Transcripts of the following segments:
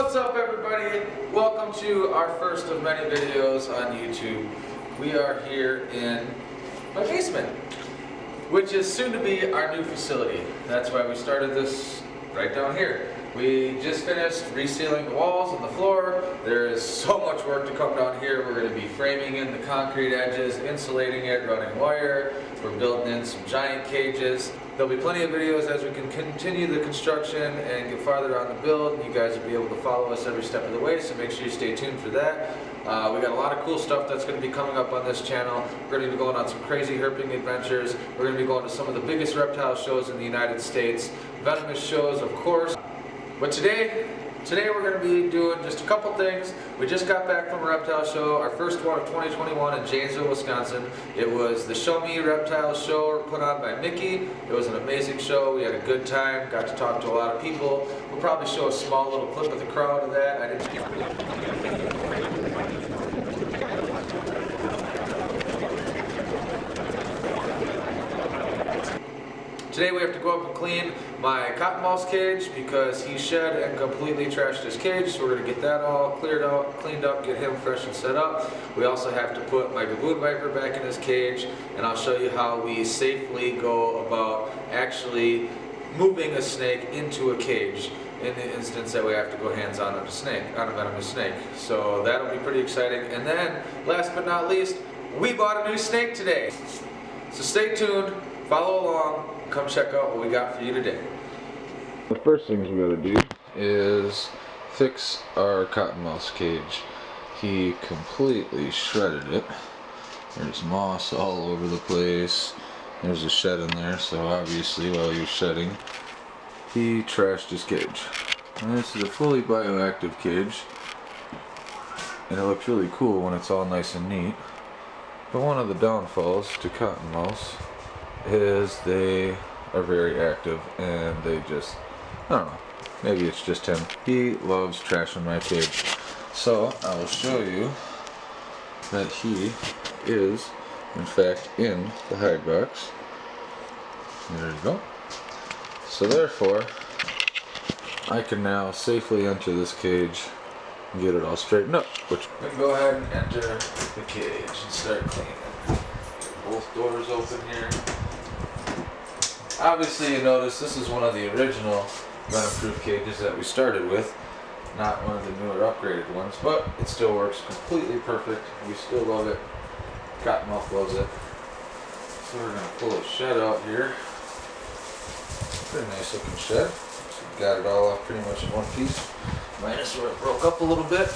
What's up, everybody? Welcome to our first of many videos on YouTube. We are here in my basement, which is soon to be our new facility. That's why we started this right down here. We just finished resealing the walls and the floor. There is so much work to come down here. We're going to be framing in the concrete edges, insulating it, running wire. We're building in some giant cages. There'll be plenty of videos as we can continue the construction and get farther on the build. You guys will be able to follow us every step of the way, so make sure you stay tuned for that. We got a lot of cool stuff that's going to be coming up on this channel. We're going to be going on some crazy herping adventures. We're going to be going to some of the biggest reptile shows in the United States. Venomous shows, of course. But today we're going to be doing just a couple things. We just got back from a reptile show, our first one of 2021 in Janesville, Wisconsin. It was the Show Me Reptile show put on by Mickey. It was an amazing show. We had a good time, got to talk to a lot of people. We'll probably show a small little clip of the crowd of that. Today we have to go up and clean my cottonmouth cage because he shed and completely trashed his cage, so we're going to get that all cleared out, cleaned up, get him fresh and set up. We also have to put my gaboon viper back in his cage, and I'll show you how we safely go about actually moving a snake into a cage in the instance that we have to go hands-on on a snake, on a venomous snake. So that'll be pretty exciting. And then, last but not least, we bought a new snake today. So stay tuned, follow along. Come check out what we got for you today. The first things we gotta do is fix our cottonmouth cage. He completely shredded it. There's moss all over the place. There's a shed in there, so obviously while he was shedding, he trashed his cage. And this is a fully bioactive cage, and it looks really cool when it's all nice and neat. But one of the downfalls to cottonmouths is they are very active and they just, I don't know, maybe it's just him. He loves trashing my cage. So I will show you that he is in fact in the hide box. There you go. So therefore I can now safely enter this cage and get it all straightened up. Which we can go ahead and enter the cage and start cleaning. Get both doors open here. Obviously, you notice this is one of the original venom-proof cages that we started with, not one of the newer upgraded ones, but it still works completely perfect. We still love it. Cottonmouth loves it. So we're going to pull a shed out here. Pretty nice looking shed. So we got it all off pretty much in one piece, minus where it broke up a little bit.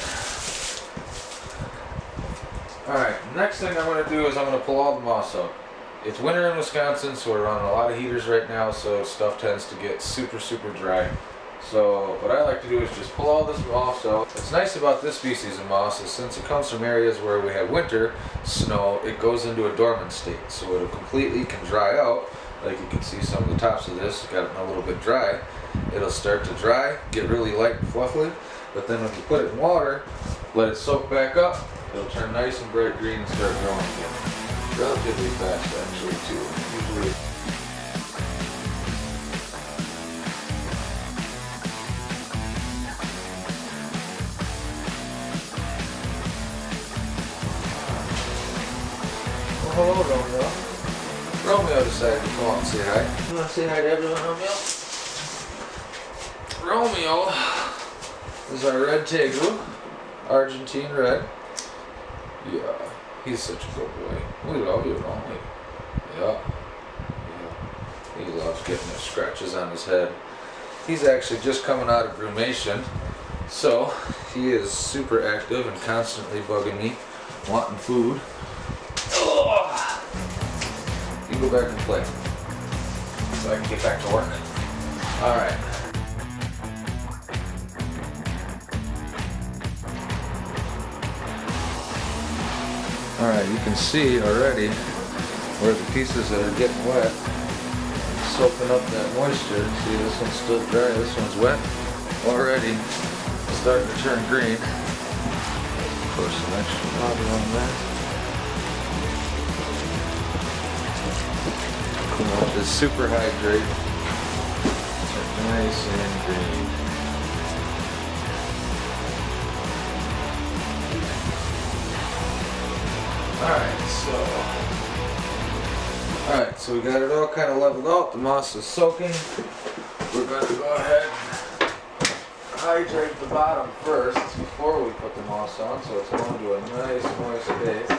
Alright, next thing I'm going to do is I'm going to pull all the moss out. It's winter in Wisconsin, so we're running a lot of heaters right now, so stuff tends to get super dry. So what I like to do is just pull all this moss out. What's nice about this species of moss is since it comes from areas where we have winter snow, it goes into a dormant state, so it'll completely can dry out. Like you can see some of the tops of this got it a little bit dry. It'll start to dry, get really light and fluffy, but then when you put it in water, let it soak back up, it'll turn nice and bright green and start growing again. Relatively fast actually too. Usually well, hello Romeo. Romeo decided to come out and say hi. You want to say hi to everyone, Romeo? Romeo is our red tegu, Argentine red. Yeah. He's such a good boy. We love you, don't we? Yeah. He loves getting the scratches on his head. He's actually just coming out of brumation, so he is super active and constantly bugging me, wanting food. Oh. You go back and play, so I can get back to work. All right. Alright, you can see already where the pieces that are getting wet, soaking up that moisture. See, this one's still dry, this one's wet. Already starting to turn green. Of course, some extra water on that. Cool. It's super hydrate. Nice and green. Alright, so we got it all kind of leveled out. The moss is soaking. We're going to go ahead and hydrate the bottom first before we put the moss on, so it's going to a nice moist base.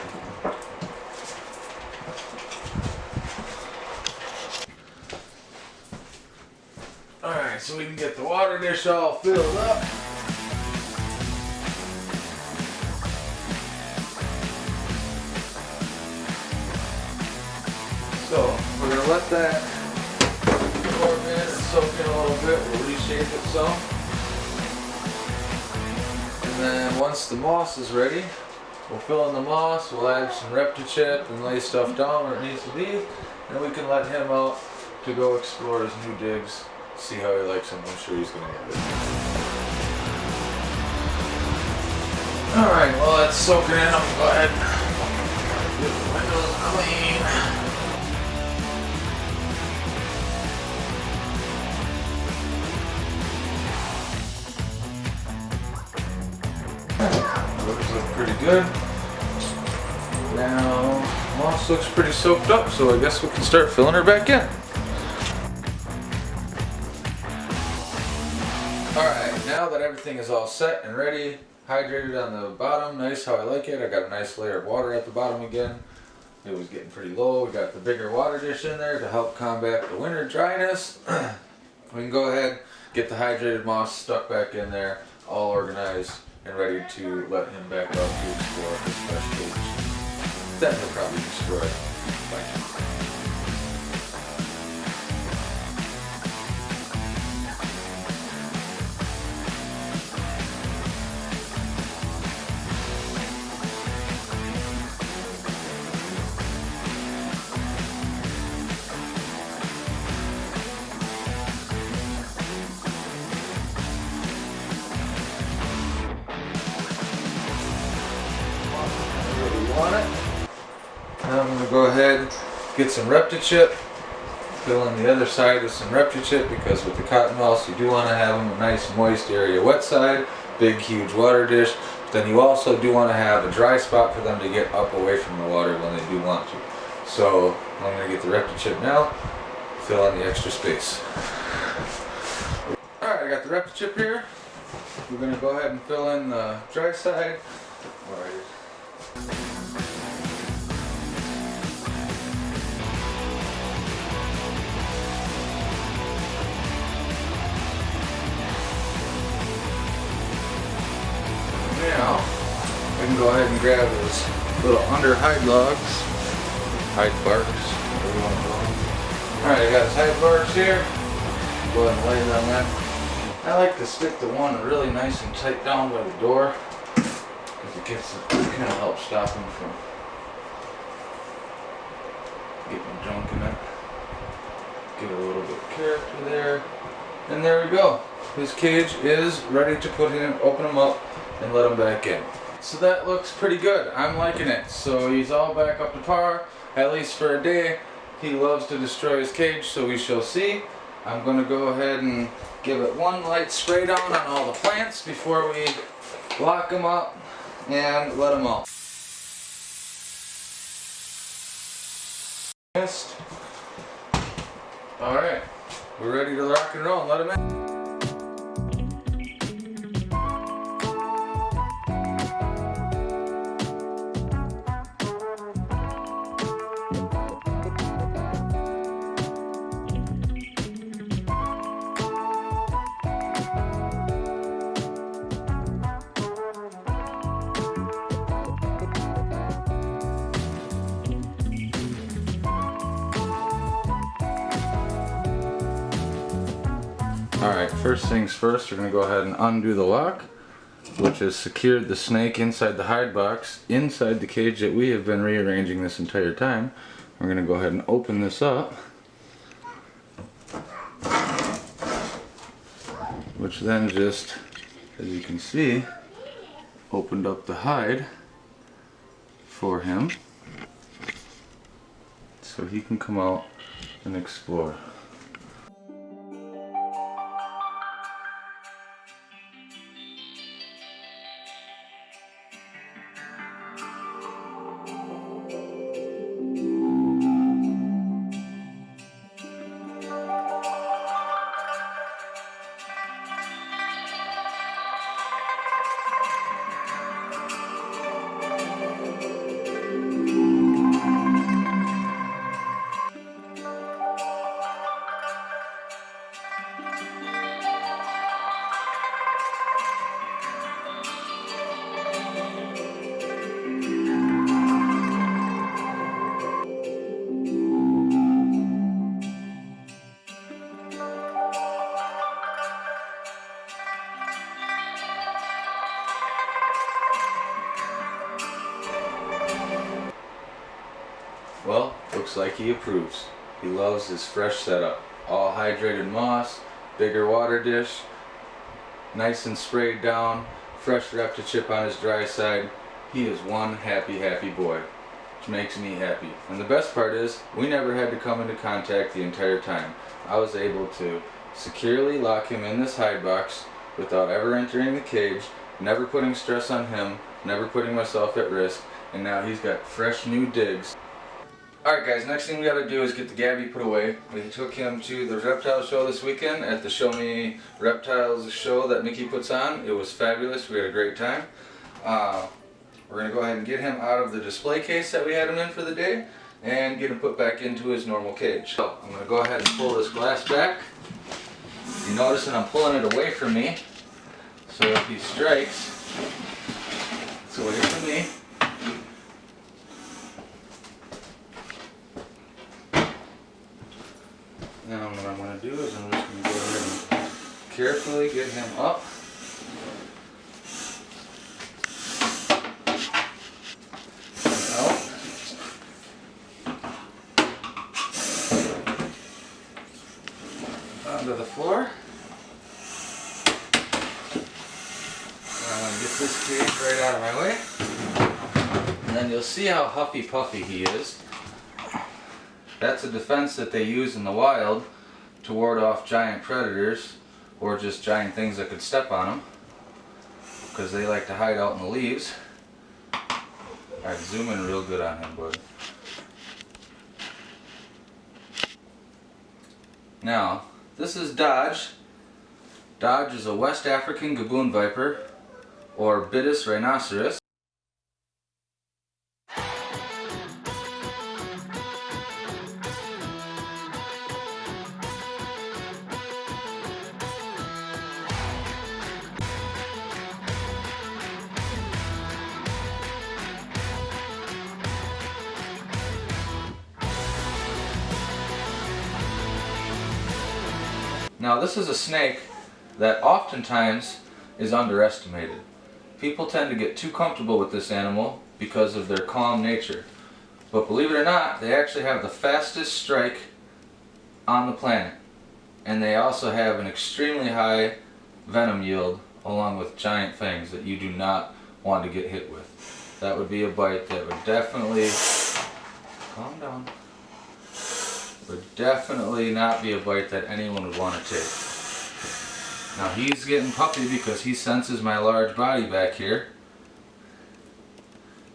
Alright, so we can get the water dish all filled up. So we're going to let that warm in and soak in a little bit. We'll reshape it some. And then once the moss is ready, we'll fill in the moss, we'll add some reptile and lay stuff down where it needs to be. And we can let him out to go explore his new digs, see how he likes them. I'm sure he's going to get it. Alright, well that's soaking in. I'm going to go ahead and get the windows clean. Looks pretty good. Now, moss looks pretty soaked up, so I guess we can start filling her back in. Alright, now that everything is all set and ready, hydrated on the bottom, nice how I like it. I got a nice layer of water at the bottom again. It was getting pretty low. We got the bigger water dish in there to help combat the winter dryness. We can go ahead, get the hydrated moss stuck back in there, all organized and ready to let him back out to explore his fresh cage. Then he'll probably destroy it by now. On it. Now I'm going to go ahead, get some reptile, fill in the other side with some reptile, because with the cottonmouths you do want to have them a nice moist area wet side, big huge water dish. Then you also do want to have a dry spot for them to get up away from the water when they do want to. So I'm going to get the reptile now, fill in the extra space. Alright, I got the reptile here. We're going to go ahead and fill in the dry side. Now, we can go ahead and grab those little under hide logs, hide barks, whatever you want to call them. Alright, I got his hide barks here. Go ahead and lay it on that. I like to stick the one really nice and tight down by the door, because it kind of helps stop him from getting junk in it. Get a little bit of character there. And there we go. His cage is ready to open him up and let him back in. So that looks pretty good. I'm liking it. So he's all back up to par, at least for a day. He loves to destroy his cage, so we shall see. I'm going to go ahead and give it one light spray down on all the plants before we lock them up and let them out. Alright, we're ready to rock and roll and let them in. Alright, first things first, we're going to go ahead and undo the lock, which has secured the snake inside the hide box, inside the cage that we have been rearranging this entire time. We're going to go ahead and open this up, which then just, as you can see, opened up the hide for him, so he can come out and explore. Well, looks like he approves. He loves his fresh setup. All hydrated moss, bigger water dish, nice and sprayed down, fresh reptile on his dry side. He is one happy, happy boy, which makes me happy. And the best part is, we never had to come into contact the entire time. I was able to securely lock him in this hide box without ever entering the cage, never putting stress on him, never putting myself at risk, and now he's got fresh new digs. Alright guys, next thing we gotta do is get the Gabby put away. We took him to the reptile show this weekend at the Show Me Reptiles show that Mickey puts on. It was fabulous, we had a great time. We're gonna go ahead and get him out of the display case that we had him in for the day and get him put back into his normal cage. So I'm gonna go ahead and pull this glass back. You notice that I'm pulling it away from me, so if he strikes, it's away from me. Now what I'm going to do is I'm just going to go ahead and carefully get him up. Out. Onto the floor. I'm going to get this cage right out of my way. And then you'll see how huffy puffy he is. That's a defense that they use in the wild to ward off giant predators or just giant things that could step on them, because they like to hide out in the leaves. Alright, zoom in real good on him, bud. Now, this is Dodge. Dodge is a West African gaboon viper, or Bitis rhinoceros. Now this is a snake that oftentimes is underestimated. People tend to get too comfortable with this animal because of their calm nature. But believe it or not, they actually have the fastest strike on the planet. And they also have an extremely high venom yield along with giant fangs that you do not want to get hit with. That would be a bite that would definitely, calm down, would definitely not be a bite that anyone would want to take. Now he's getting puffy because he senses my large body back here,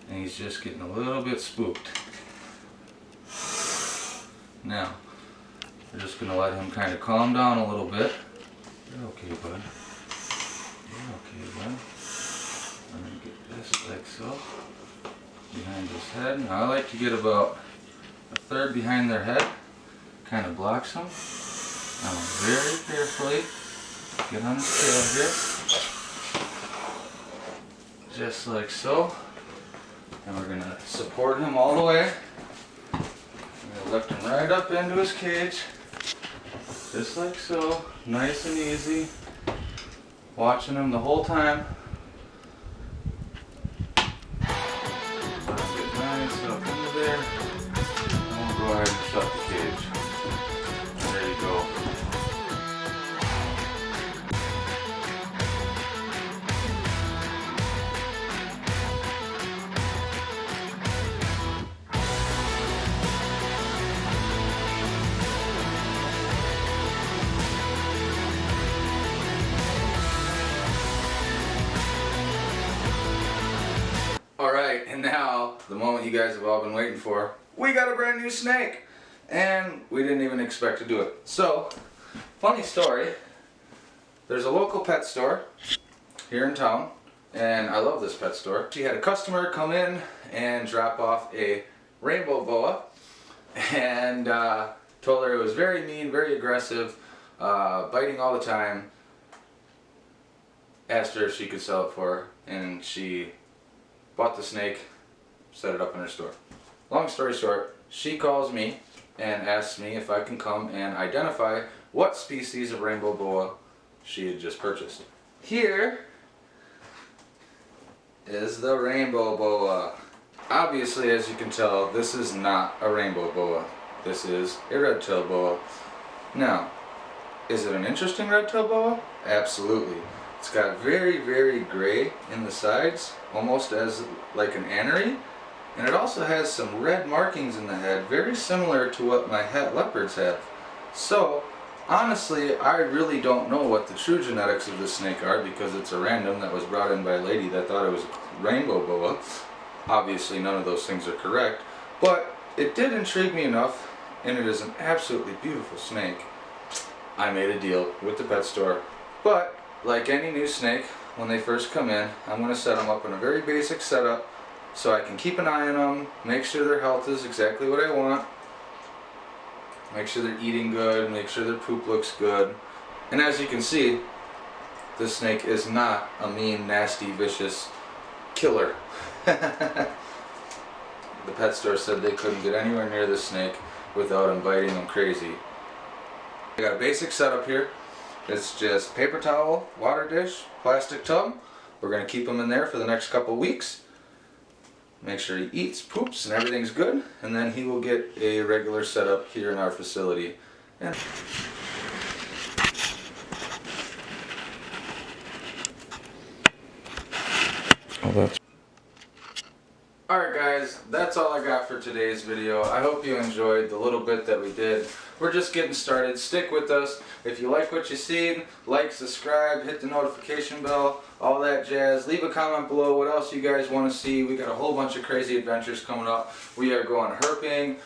and he's just getting a little bit spooked. Now we're just going to let him kind of calm down a little bit. You're okay, bud. You're okay, bud. I'm going to get this like so behind his head. Now I like to get about a third behind their head. Kind of blocks him. Now very carefully get on his tail here, just like so, and we're going to support him all the way. We're going to lift him right up into his cage, just like so, nice and easy, watching him the whole time. Let him get nice up into there, and we'll go ahead and shut the cage. There you go. Alright, and now, the moment you guys have all been waiting for, we got a brand new snake! And we didn't even expect to do it. So, funny story, there's a local pet store here in town, and I love this pet store. She had a customer come in and drop off a rainbow boa, and told her it was very mean, very aggressive, biting all the time. Asked her if she could sell it for her, and she bought the snake, set it up in her store. Long story short, she calls me and asks me if I can come and identify what species of rainbow boa she had just purchased. Here is the rainbow boa. Obviously, as you can tell, this is not a rainbow boa. This is a red-tailed boa. Now, is it an interesting red-tailed boa? Absolutely. It's got very, very gray in the sides, almost as like an anery. And it also has some red markings in the head, very similar to what my het leopards have. So, honestly, I really don't know what the true genetics of this snake are because it's a random that was brought in by a lady that thought it was a rainbow boa. Obviously, none of those things are correct, but it did intrigue me enough, and it is an absolutely beautiful snake. I made a deal with the pet store, but like any new snake, when they first come in, I'm going to set them up in a very basic setup so I can keep an eye on them, make sure their health is exactly what I want, make sure they're eating good, make sure their poop looks good. And as you can see, this snake is not a mean, nasty, vicious killer. The pet store said they couldn't get anywhere near this snake without him biting them crazy. I got a basic setup here. It's just paper towel, water dish, plastic tub. We're going to keep him in there for the next couple weeks. Make sure he eats, poops, and everything's good. And then he will get a regular setup here in our facility. And alright guys, that's all I got for today's video. I hope you enjoyed the little bit that we did. We're just getting started. Stick with us. If you like what you seen, like, subscribe, hit the notification bell, all that jazz. Leave a comment below what else you guys want to see. We got a whole bunch of crazy adventures coming up. We are going herping.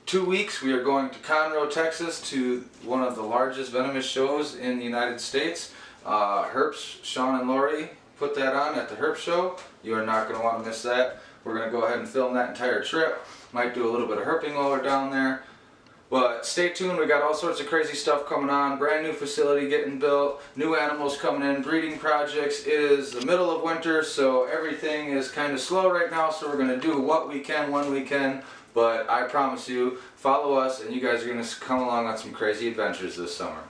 2 weeks we are going to Conroe, Texas to one of the largest venomous shows in the United States. Herps, Sean and Lori put that on at the Herp Show. You are not going to want to miss that. We're going to go ahead and film that entire trip. Might do a little bit of herping while we're down there. But stay tuned, we got all sorts of crazy stuff coming on. Brand new facility getting built, new animals coming in, breeding projects. It is the middle of winter, so everything is kind of slow right now, so we're going to do what we can when we can. But I promise you, follow us and you guys are going to come along on some crazy adventures this summer.